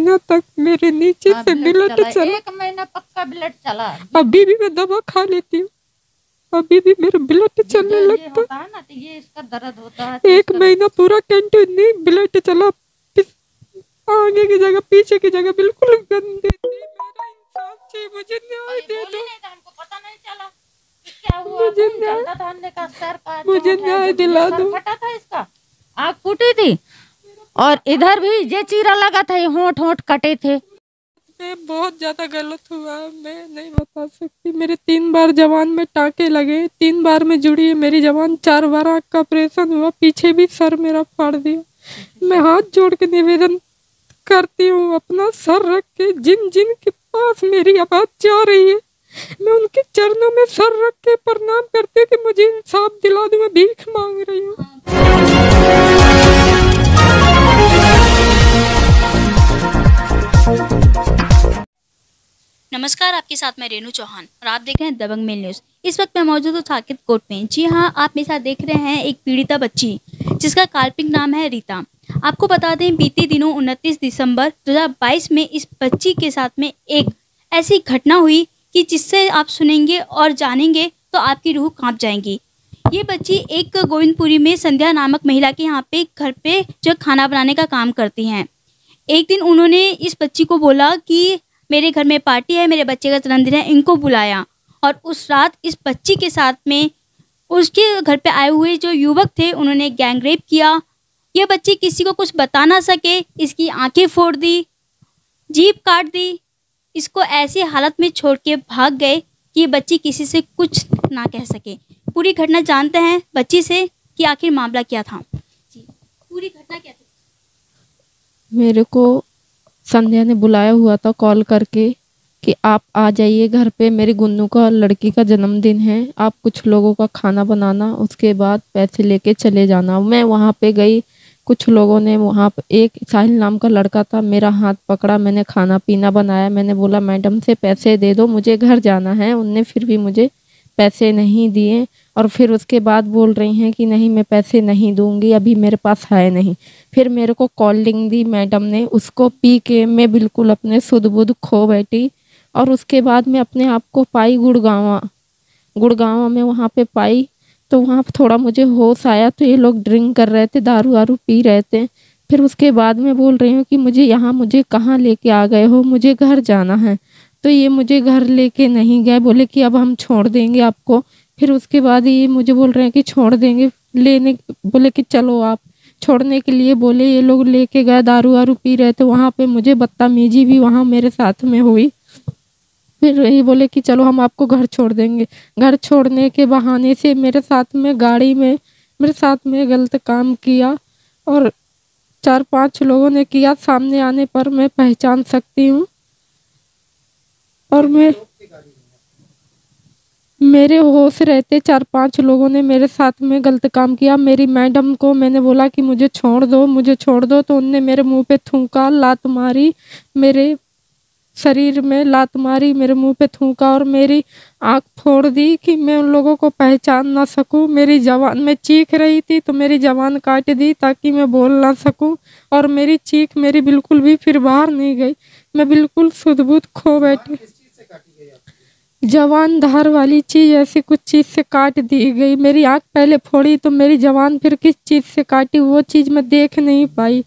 महीना तक मेरे नीचे से ब्लड चला। 1 महीना पक्का ब्लड चला। अभी भी मैं दवा खा लेती हूँ, अभी भी मेरा ब्लड चलने लगता है ना, तो ये इसका दर्द होता है। 1 महीना पूरा कंटिन्यू ब्लड चला। आगे की जगह पीछे की जगह बिल्कुल गंदे थी। मेरा इंसाफ चाहिए, मुझे न्याय दे दो। हमको पता नहीं चला क्या हुआ। मुझे न्याय दिला दो। फटा था इसका, आँख फूटी थी और इधर भी ये चीरा लगा था, ये होंठ होंठ कटे थे। बहुत ज्यादा गलत हुआ, मैं नहीं बता सकती। मेरे 3 बार जवान में टाँके लगे, 3 बार में जुड़ी है मेरी जवान, 4 बार आँख का ऑपरेशन हुआ, पीछे भी सर मेरा फाड़ दिया। मैं हाथ जोड़ के निवेदन करती हूँ, अपना सर रख के जिन जिन के पास मेरी आवाज जा रही है, मैं उनके चरणों में सर रख के प्रणाम करती हूँ कि मुझे इंसाफ दिला दो। मैं भीख मांग रही हूँ। नमस्कार, आपके साथ मैं रेनू चौहान और आप देख रहे हैं दबंग मेल न्यूज़। इस वक्त मैं मौजूद हूँ साकेत कोट में। जी हाँ, आप मेरे साथ देख रहे हैं एक पीड़िता बच्ची जिसका काल्पनिक नाम है रीता। आपको बता दें, बीते दिनों 29 दिसंबर 2022 में इस बच्ची के साथ में एक ऐसी घटना हुई कि जिससे आप सुनेंगे और जानेंगे तो आपकी रूह कांप जाएंगी। ये बच्ची एक गोविंदपुरी में संध्या नामक महिला के यहाँ पे घर पे जो खाना बनाने का काम करती हैं। एक दिन उन्होंने इस बच्ची को बोला कि मेरे घर में पार्टी है, मेरे बच्चे का जन्मदिन है, इनको बुलाया। और उस रात इस बच्ची के साथ में उसके घर पे आए हुए जो युवक थे उन्होंने गैंग रेप किया। ये बच्ची किसी को कुछ बता ना सके, इसकी आंखें फोड़ दी, जीभ काट दी, इसको ऐसी हालत में छोड़ के भाग गए कि ये बच्ची किसी से कुछ ना कह सके। पूरी घटना जानते हैं बच्ची से कि आखिर मामला क्या था। जी, पूरी घटना क्या थी? मेरे को संध्या ने बुलाया हुआ था कॉल करके कि आप आ जाइए घर पे, मेरी गुन्नू का लड़की का जन्मदिन है, आप कुछ लोगों का खाना बनाना, उसके बाद पैसे लेके चले जाना। मैं वहाँ पे गई, कुछ लोगों ने वहाँ पे, एक साहिल नाम का लड़का था, मेरा हाथ पकड़ा, मैंने खाना पीना बनाया। मैंने बोला मैडम से पैसे दे दो, मुझे घर जाना है। उनने फिर भी मुझे पैसे नहीं दिए और फिर उसके बाद बोल रही हैं कि नहीं मैं पैसे नहीं दूंगी, अभी मेरे पास है नहीं। फिर मेरे को कॉलिंग दी मैडम ने, उसको पी के मैं बिल्कुल अपने सुध बुध खो बैठी। और उसके बाद मैं अपने आप को पाई गुड़गांवा में वहाँ पे पाई। तो वहाँ थोड़ा मुझे होश आया तो ये लोग ड्रिंक कर रहे थे, दारू वारू पी रहे थे। फिर उसके बाद मैं बोल रही हूँ कि मुझे कहाँ लेके आ गए हो, मुझे घर जाना है। तो ये मुझे घर लेके नहीं गए, बोले कि अब हम छोड़ देंगे आपको। फिर उसके बाद ये मुझे बोल रहे हैं कि छोड़ देंगे, लेने बोले कि चलो आप, छोड़ने के लिए बोले। ये लोग लेके गए, दारू वारू पी रहे थे। वहाँ पे मुझे बदतमीजी भी वहाँ मेरे साथ में हुई। फिर ये बोले कि चलो हम आपको घर छोड़ देंगे। घर छोड़ने के बहाने से मेरे साथ में गाड़ी में मेरे साथ में गलत काम किया और 4-5 लोगों ने किया। सामने आने पर मैं पहचान सकती हूँ। और मेरे होश रहते 4-5 लोगों ने मेरे साथ में गलत काम किया। मेरी मैडम को मैंने बोला कि मुझे छोड़ दो, तो उनने मेरे मुंह पे थूका, लात मारी, मेरे शरीर में लात मारी, मेरे मुंह पे थूका और मेरी आँख फोड़ दी कि मैं उन लोगों को पहचान ना सकूं। मेरी जबान में चीख रही थी तो मेरी जबान काट दी ताकि मैं बोल ना सकूं। और मेरी चीख मेरी बिल्कुल भी फिर बाहर नहीं गई, मैं बिल्कुल सुध-बुध खो बैठी। जवान धार वाली चीज ऐसी कुछ चीज से काट दी गई। मेरी आँख पहले फोड़ी तो मेरी जवान फिर किस चीज से काटी वो चीज मैं देख नहीं पाई।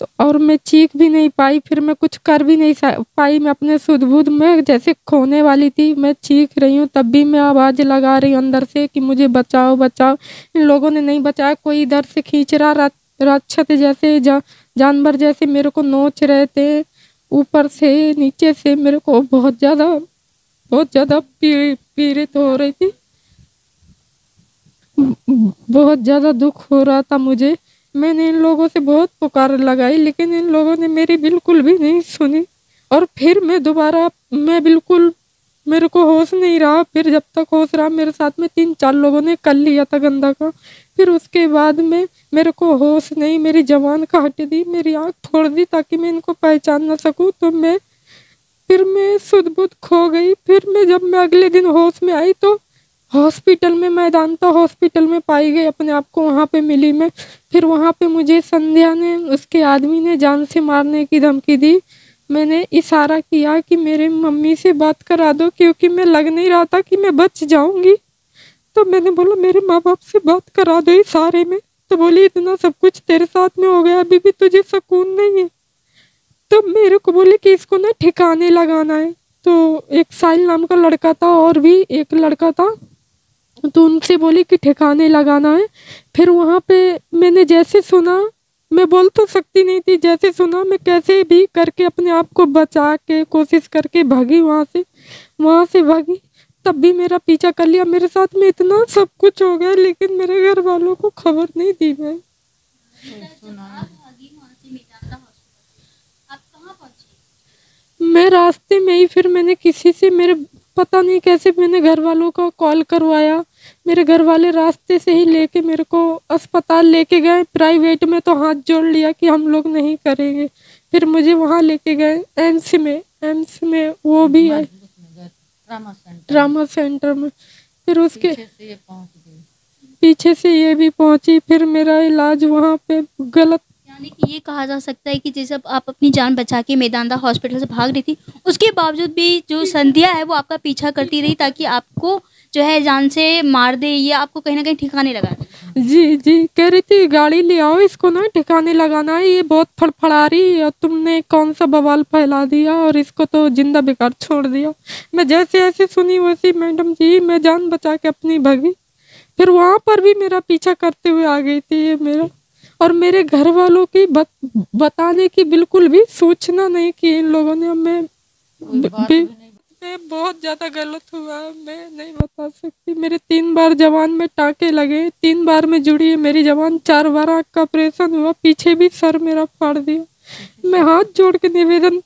तो और मैं चीख भी नहीं पाई, फिर मैं कुछ कर भी नहीं पाई। मैं अपने सुध-बुध में जैसे खोने वाली थी, मैं चीख रही हूँ। तब भी मैं आवाज़ लगा रही हूँ अंदर से कि मुझे बचाओ बचाओ। इन लोगों ने नहीं बचाया। कोई इधर से खींच रहा, राक्षस जैसे जानवर जैसे मेरे को नोच रहे थे, ऊपर से नीचे से। मेरे को बहुत ज़्यादा पीड़ित हो रही थी, बहुत ज़्यादा दुख हो रहा था मुझे। मैंने इन लोगों से बहुत पुकार लगाई लेकिन इन लोगों ने मेरी बिल्कुल भी नहीं सुनी। और फिर मैं बिल्कुल, मेरे को होश नहीं रहा। फिर जब तक होश रहा मेरे साथ में 3-4 लोगों ने कर लिया था गंदा का। फिर उसके बाद में मेरे को होश नहीं, मेरी जबान काट दी, मेरी आँख फोड़ दी ताकि मैं इनको पहचान ना सकूं। तो फिर मैं सुध-बुध खो गई। फिर जब मैं अगले दिन होश में आई तो हॉस्पिटल में, मैदानता हॉस्पिटल में पाई गई, अपने आप को वहाँ पे मिली मैं। फिर वहाँ पे मुझे संध्या ने, उसके आदमी ने जान से मारने की धमकी दी। मैंने इशारा किया कि मेरे मम्मी से बात करा दो, क्योंकि मैं लग नहीं रहा था कि मैं बच जाऊंगी। तो मैंने बोला मेरे माँ बाप से बात करा दो इशारे में। तो बोली इतना सब कुछ तेरे साथ में हो गया, अभी भी तुझे सुकून नहीं है। तो मेरे को बोले कि इसको ना ठिकाने लगाना है। तो एक साहिल नाम का लड़का था और भी एक लड़का था, तो उनसे बोली कि ठिकाने लगाना है। फिर वहाँ पे मैंने जैसे सुना, मैं बोल तो सकती नहीं थी, जैसे सुना मैं कैसे भी करके अपने आप को बचा के कोशिश करके भागी वहाँ से भागी। तब भी मेरा पीछा कर लिया, मेरे साथ में इतना सब कुछ हो गया, लेकिन मेरे घर वालों को खबर नहीं दी मैं। मैं रास्ते में ही, फिर मैंने किसी से, मेरे पता नहीं कैसे मैंने घर वालों का कॉल करवाया। मेरे घर वाले रास्ते से ही लेके मेरे को अस्पताल लेके गए। प्राइवेट में तो हाथ जोड़ लिया कि हम लोग नहीं करेंगे। फिर मुझे वहाँ लेके गए एम्स में वो भी आए, ट्रामा सेंटर में। फिर उसके पीछे से ये भी पहुंची। फिर मेरा इलाज वहाँ पे गलत, यानी कि ये कहा जा सकता है कि जैसे आप अपनी जान बचा के मेदांता हॉस्पिटल से भाग रही थी, उसके बावजूद भी जो संध्या है वो आपका पीछा करती रही, ताकि आपको जो है जान से मार दे, ये आपको कहीं ना कहीं ठिकाने लगा दे। जी कह रही थी गाड़ी ले आओ, इसको ना ठिकाने लगाना है, ये बहुत फड़फड़ा रही है और तुमने कौन सा बवाल फैला दिया और इसको तो जिंदा बेकार छोड़ दिया। मैं जैसे ऐसे सुनी वैसे मैडम जी मैं जान बचा के अपनी भागी। फिर वहाँ पर भी मेरा पीछा करते हुए आ गई थी ये मेरा, और मेरे घर वालों की बताने की बिल्कुल भी सूचना नहीं की इन लोगों ने। मैं बहुत ज़्यादा गलत हुआ, मैं नहीं बता सकती। मेरे 3 बार जवान में टाँके लगे, 3 बार में जुड़ी है मेरी जवान, 4 बार आँख का ऑपरेशन हुआ, पीछे भी सर मेरा फाड़ दिया। मैं हाथ जोड़ के निवेदन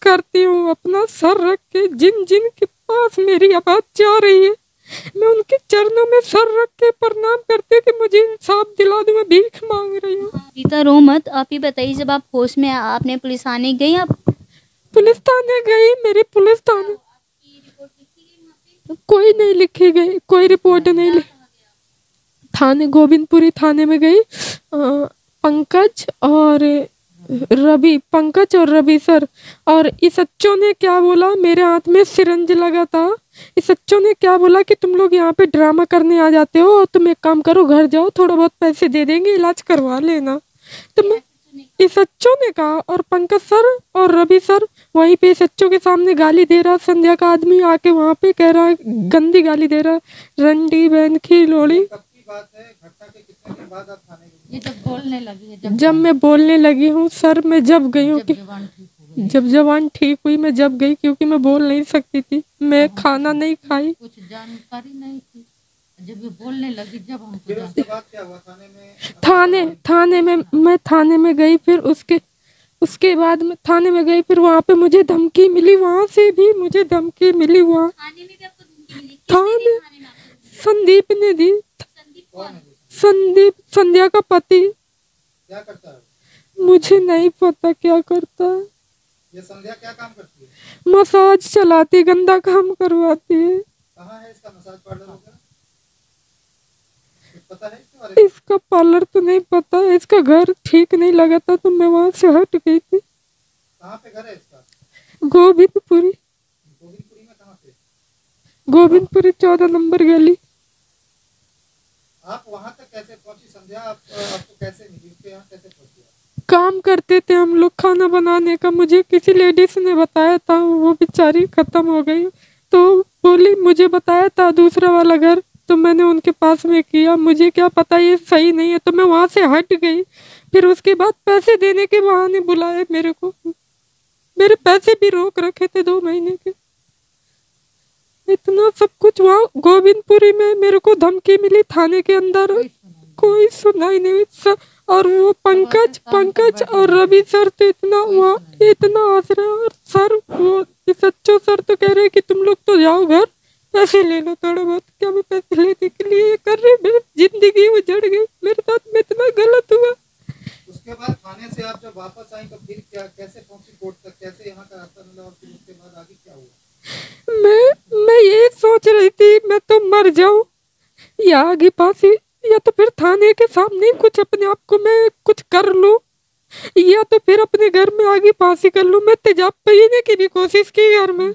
करती हूँ, अपना सर रख के जिन जिन के पास मेरी आवाज़ जा रही है, मैं उनके चरणों में सर रख के प्रणाम करती हूँ कि मुझे इंसाफ दिला दो, मैं भीख मांग रही हूँ। रीता रो मत, आप ही बताइए, जब आप होश में आपने पुलिस थाने गई? आप पुलिस थाने गई, मेरी पुलिस थाने कोई नहीं लिखी गई, कोई रिपोर्ट नहीं लिखी। थाने गोविंदपुरी थाने में गई। पंकज और रवि सर, और इस बच्चों ने क्या बोला, मेरे हाथ में सिरंज लगा था। इस बच्चों ने क्या बोला कि तुम लोग यहाँ पे ड्रामा करने आ जाते हो, तुम एक काम करो घर जाओ, थोड़ा बहुत पैसे दे देंगे, इलाज करवा लेना। तो मैं इस बच्चों ने कहा, और पंकज सर और रवि सर वहीं पे इस बच्चों के सामने गाली दे रहा। संध्या का आदमी आके वहाँ पे कह रहा है, गंदी गाली दे रहा, रंडी बहन की लोड़ी। जब मैं बोलने लगी हूँ सर, मैं जब गई हूँ कि जब जवान ठीक हुई, मैं जब गई, क्योंकि मैं बोल नहीं सकती थी, मैं खाना नहीं खाई, कुछ जानकारी नहीं थी। जब ये बोलने लगी, जब हमको थाने में गई। फिर उसके बाद मैं थाने में गई। फिर वहाँ पे मुझे धमकी मिली, वहाँ से भी मुझे धमकी मिली। वहाँ थाने संदीप ने दी, संदीप संध्या का पति। क्या करता है? मुझे नहीं पता क्या करता है। ये संध्या क्या काम करती है? मसाज चलाती, गंदा काम करवाती है। कहाँ है इसका मसाज पार्लर वगैरह? कुछ पता है इसके बारे में? इसका पार्लर तो नहीं पता है, इसका घर ठीक नहीं लगा था तो मैं वहाँ से हट गई थी। कहाँ पे घर है इसका? गोविंदपुरी। गोविंदपुरी में कहाँ पे? गोविंदपुरी 14 नंबर गली। आप वहाँ तक कैसे पहुँची संध्या? आपको कैसे मिली? उसके यहाँ कैसे पहुँची? काम करते थे हम लोग खाना बनाने का, मुझे किसी लेडीज ने बताया था, वो बेचारी खत्म हो गई, तो बोली मुझे बताया था दूसरा वाला घर, तो मैंने उनके पास में किया। मुझे क्या पता ये सही नहीं है, तो मैं वहाँ से हट गई। फिर उसके बाद पैसे देने के बहाने बुलाए मेरे को, मेरे पैसे भी रोक रखे थे 2 महीने के। इतना सब कुछ वहाँ गोविंदपुरी में मेरे को धमकी मिली, थाने के अंदर कोई सुनाई नहीं। और वो पंकज और रवि सर तो इतना हंस रहे हैं। और सर वो सच्चो सर तो कह रहे हैं कि तुम लोग तो जाओ घर, पैसे ले लो थोड़ा बहुत। क्या मैं पैसे लेने के लिए कर रही? मेरी जिंदगी उजड़ गई, मेरे साथ में इतना गलत हुआ। उसके बाद थाने से आप जब वापस आई तो फिर क्या, कैसे पहुंची कोर्ट तक, कैसे यहाँ का रास्ता मिला और फिर उसके बाद आगे क्या हुआ? मैं ये सोच सोच रही थी मैं तो मर जाऊं या आगे फांसी, या तो फिर थाने के सामने कुछ अपने आप को मैं कुछ कर लूं, या तो फिर अपने घर में आगे फांसी कर लूं। मैं तेजाब पीने की भी कोशिश की घर में,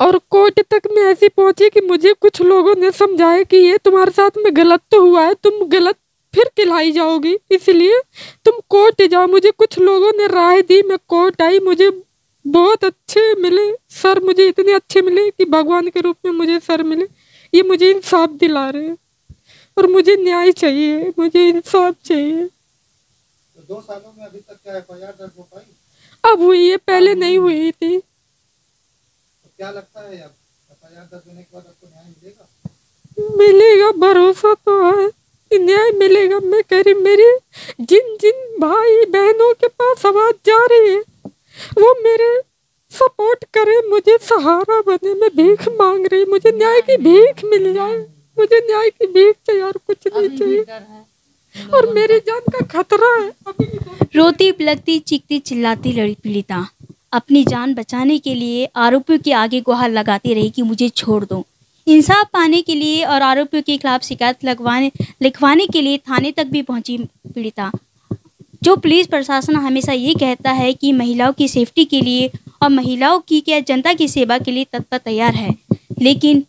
और कोर्ट तक मैं ऐसी पहुंची कि मुझे कुछ लोगों ने समझाया कि ये तुम्हारे साथ में गलत तो हुआ है, तुम गलत फिर खिलाई जाओगी, इसलिए तुम कोर्ट जाओ। मुझे कुछ लोगों ने राय दी, मैं कोर्ट आई, मुझे बहुत अच्छे मिले सर, मुझे इतने अच्छे मिले कि भगवान के रूप में मुझे सर मिले। ये मुझे इंसाफ दिला रहे हैं और मुझे न्याय चाहिए, मुझे इंसाफ चाहिए। तो 2 सालों में अभी तक क्या एफआईआर दर्ज हो पाई? अब हुई है, पहले नहीं हुई थी। तो क्या लगता है अब एफआईआर दर्ज होने के बाद आपको न्याय मिलेगा? मिलेगा, भरोसा तो है कि न्याय मिलेगा। मैं कह रही मेरी जिन जिन भाई बहनों के पास आवाज जा रही है वो मेरे सपोर्ट करे, मुझे सहारा बने। मैं भीख मांग रही, मुझे न्याय की भीख मिल जाए, मुझे न्याय की भीख चाहिए और कुछ नहीं चाहिए, और मेरी जान का खतरा है अभी भी। रोती बिलखती चीखती चिल्लाती लड़ी पीड़िता अपनी जान बचाने के लिए आरोपियों के आगे गुहार लगाती रही कि मुझे छोड़ दो। इंसाफ पाने के लिए और आरोपियों के खिलाफ शिकायत लिखवाने के लिए थाने तक भी पहुंची पीड़िता। जो पुलिस प्रशासन हमेशा ये कहता है कि महिलाओं की सेफ्टी के लिए और महिलाओं की क्या जनता की सेवा के लिए तत्पर तैयार है, लेकिन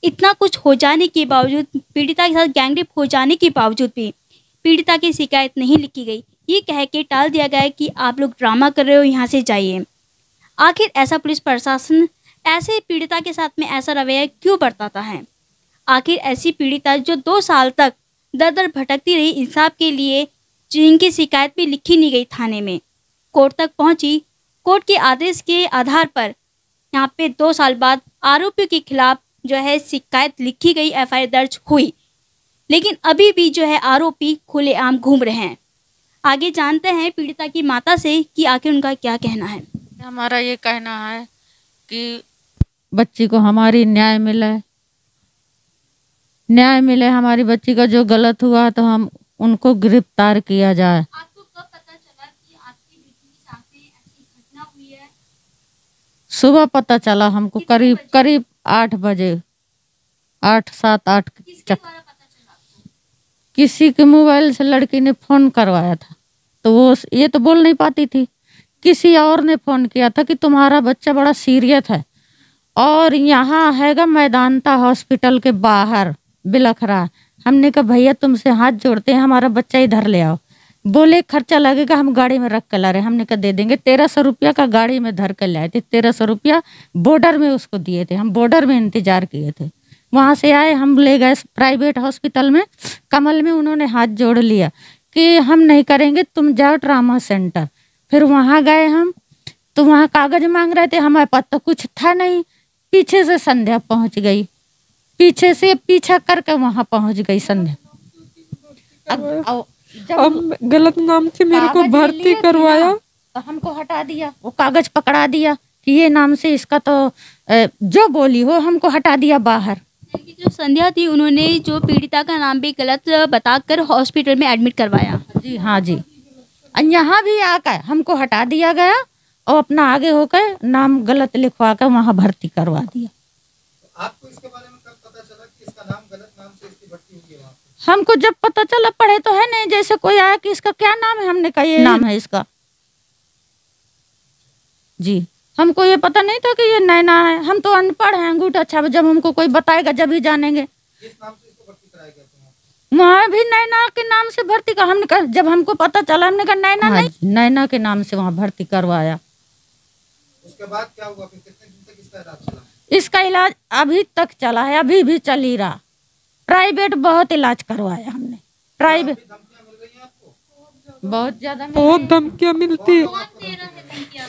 इतना कुछ हो जाने के बावजूद, पीड़िता के साथ गैंगरेप हो जाने के बावजूद भी पीड़िता की शिकायत नहीं लिखी गई। ये कह के टाल दिया गया कि आप लोग ड्रामा कर रहे हो, यहाँ से जाइए। आखिर ऐसा पुलिस प्रशासन ऐसे पीड़िता के साथ में ऐसा रवैया क्यों बरताता है? आखिर ऐसी पीड़िता जो 2 साल तक दर दर भटकती रही इंसाफ के लिए, जिनकी शिकायत भी लिखी नहीं गई थाने में, कोर्ट तक पहुंची। कोर्ट के आदेश के आधार पर यहाँ पे 2 साल बाद आरोपियों के खिलाफ जो है शिकायत लिखी गई, एफआईआर दर्ज हुई, लेकिन अभी भी जो है आरोपी खुलेआम घूम रहे हैं। आगे जानते हैं पीड़िता की माता से कि आखिर उनका क्या कहना है। हमारा ये कहना है कि बच्ची को हमारी न्याय मिले, न्याय मिले हमारी बच्ची का। जो गलत हुआ तो हम उनको गिरफ्तार किया जाए। आपको कब पता चला कि आपकी बेटी के साथ में ऐसी घटना हुई है? सुबह पता चला हमको, करीब 8 बजे, 8, 7, 8 किसके द्वारा पता चला आपको? किसी के मोबाइल से लड़की ने फोन करवाया था, तो वो ये तो बोल नहीं पाती थी। किसी और ने फोन किया था कि तुम्हारा बच्चा बड़ा सीरियस है और यहाँ हैगा मैदानता हॉस्पिटल के बाहर बिलख रहा है। हमने कहा भैया तुमसे हाथ जोड़ते हैं, हमारा बच्चा इधर ले आओ। बोले खर्चा लगेगा, हम गाड़ी में रख कर ला रहे। हमने कहा दे देंगे। 1300 रुपया का गाड़ी में धर कर लाए थे। 1300 रुपया बॉर्डर में उसको दिए थे, हम बॉर्डर में इंतजार किए थे। वहाँ से आए, हम ले गए प्राइवेट हॉस्पिटल में, कमल में। उन्होंने हाथ जोड़ लिया कि हम नहीं करेंगे, तुम जाओ ट्रामा सेंटर। फिर वहाँ गए हम, तो वहाँ कागज मांग रहे थे, हमारे पास तो कुछ था नहीं। पीछे से संध्या पहुँच गई, पीछे से पीछा करके वहाँ पहुँच गई संध्या। अब गलत नाम से मेरे को भर्ती करवाया, तो हमको हटा दिया, वो कागज पकड़ा दिया कि ये नाम से इसका तो जो बोली हो, हमको हटा दिया बाहर। जो संध्या थी उन्होंने जो पीड़िता का नाम भी गलत बताकर हॉस्पिटल में एडमिट करवाया। जी हाँ जी, यहाँ भी आकर हमको हटा दिया गया और अपना आगे होकर नाम गलत लिखवा कर वहाँ भर्ती करवा दिया। तो आपको इसके बारे में कब पता चला कि इसका नाम गलत नाम से इसकी भर्ती हुई है वहाँ पे? हमको जब पता चला, पढ़े तो है नहीं, जैसे कोई आया कि इसका क्या नाम है, हमने कहा ये नाम है इसका। जी, हमको ये पता नहीं था कि ये नैना है। हम तो अनपढ़ हैं, अंगूठा छाप। जब हमको कोई बताएगा जब ही जानेंगे। किस नाम से इसको भर्ती कराया गया था? वहाँ भी नैना के नाम से भर्ती का, हमने कहा जब हमको पता चला, हमने कहा नैना नहीं, नैना के नाम से वहाँ भर्ती करवाया। उसके बाद क्या हुआ फिर? कितने दिन तक इसका इलाज चला? इसका इलाज अभी तक चला है, अभी भी चल ही रहा। प्राइवेट बहुत इलाज करवाया हमने, प्राइवेट। धमकियां मिल रही हैं आपको? बहुत ज्यादा बहुत धमकियां मिलती है।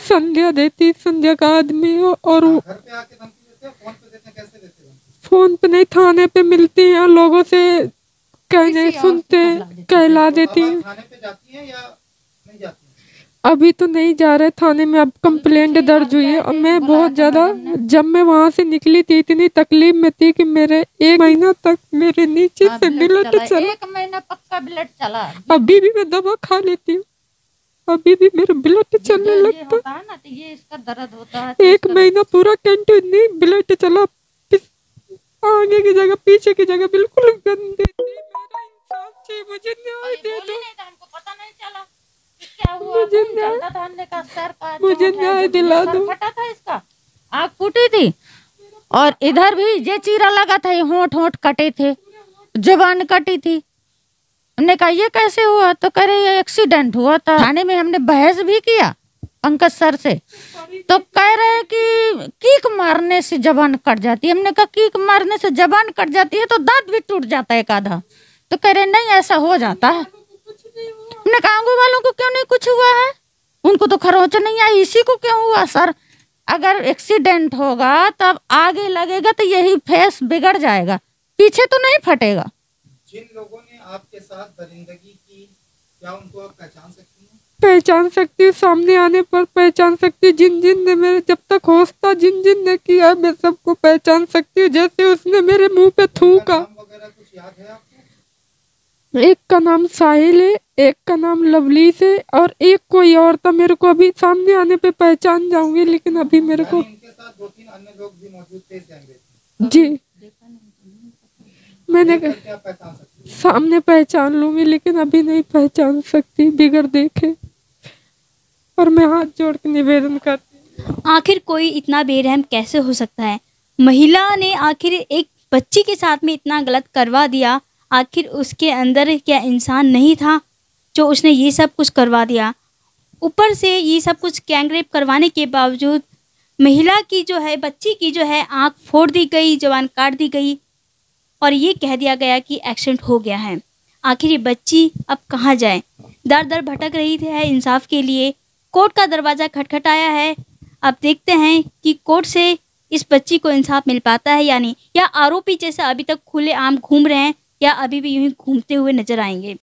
संध्या देती, संध्या का आदमी, और घर पे आके धमकी देते हैं? फोन पे देते हैं? कैसे देते हैं? फोन पे नहीं, थाने पे मिलती है, लोगों से कहने सुनते कहला देती है। थाने पे जाती हैं या नहीं जाती हैं? अभी तो नहीं जा रहे थाने में, अब कंप्लेंट दर्ज हुई है। और मैं बहुत ज्यादा, जब मैं वहाँ से निकली थी इतनी तकलीफ में थी कि मेरे 1 महीना तक मेरे नीचे से ब्लड चला। 1 महीना पक्का ब्लड चला। अभी भी मैं दवा खा लेती हूँ, अभी भी मेरा ब्लड चलने ये लगता। होता है ना, तो ये इसका दर्द होता है। एक महीना पूरा कंटिन्यू ब्लड चला, आगे की जगह पीछे की जगह बिल्कुल गंदे थी। मेरा इंसाफ चाहिए, मुझे न्याय दे दो। हमको पता नहीं चला कि क्या हुआ। मुझे खून न्याय- चलता था, हमने कहा सर का मुझे चोट है, न्याय जब दिला सर दो। फटा था इसका, आँख फूटी थी, और इधर भी ये चीरा लगा था, ये होंठ होंठ कटे थे, जुबान कटी थी। हमने कहा ये कैसे हुआ, तो कह रहे ये एक्सीडेंट हुआ था। थाने में हमने बहस भी किया पंकज सर से, तो कह रहे कि कीक मारने से जबान कट जाती है। हमने कहा कीक मारने से जबान कट जाती है तो दांत भी टूट जाता है एक आधा। तो कह रहे नहीं ऐसा हो जाता है। हमने कहा आंगू वालों को क्यों नहीं कुछ हुआ है, उनको तो खरोंच नहीं आई, इसी को क्यों हुआ सर? अगर एक्सीडेंट होगा तब आगे लगेगा तो यही फेस बिगड़ जाएगा, पीछे तो नहीं फटेगा। जिन लोगों ने आपके साथ दरिंदगी की, क्या उनको आप पहचान सकती हैं? पहचान सकती हूँ, सामने आने पर पहचान सकती हूँ। जिन जिन ने मेरे जब तक होश था, जिन जिन ने किया, मैं सबको पहचान सकती हूँ। जैसे उसने मेरे मुंह पे थूका। नाम वगैरह कुछ याद है आपको? एक का नाम साहिल है, एक का नाम लवलीस है, और एक कोई और था। मेरे को अभी सामने आने पे पहचान जाऊंगी, लेकिन अभी मेरे को यानी इनके साथ 2-3 अन्य लोग भी मौजूद थे इस गैंग में। जी मैंने कहा क्या पहचान सकती हैं? सामने पहचान लूंगी, लेकिन अभी नहीं पहचान सकती बिगर देखे। और मैं हाथ जोड़ के निवेदन करती हूँ। आखिर कोई इतना बेरहम कैसे हो सकता है? महिला ने आखिर एक बच्ची के साथ में इतना गलत करवा दिया। आखिर उसके अंदर क्या इंसान नहीं था जो उसने ये सब कुछ करवा दिया? ऊपर से ये सब कुछ गैंग रेप करवाने के बावजूद महिला की जो है, बच्ची की जो है, आँख फोड़ दी गई, जबान काट दी गई, और ये कह दिया गया कि एक्सीडेंट हो गया है। आखिर ये बच्ची अब कहाँ जाए? दर दर भटक रही है इंसाफ के लिए। कोर्ट का दरवाज़ा खटखटाया है। अब देखते हैं कि कोर्ट से इस बच्ची को इंसाफ मिल पाता है या नहीं, या आरोपी जैसे अभी तक खुले आम घूम रहे हैं, या अभी भी यूं ही घूमते हुए नजर आएंगे।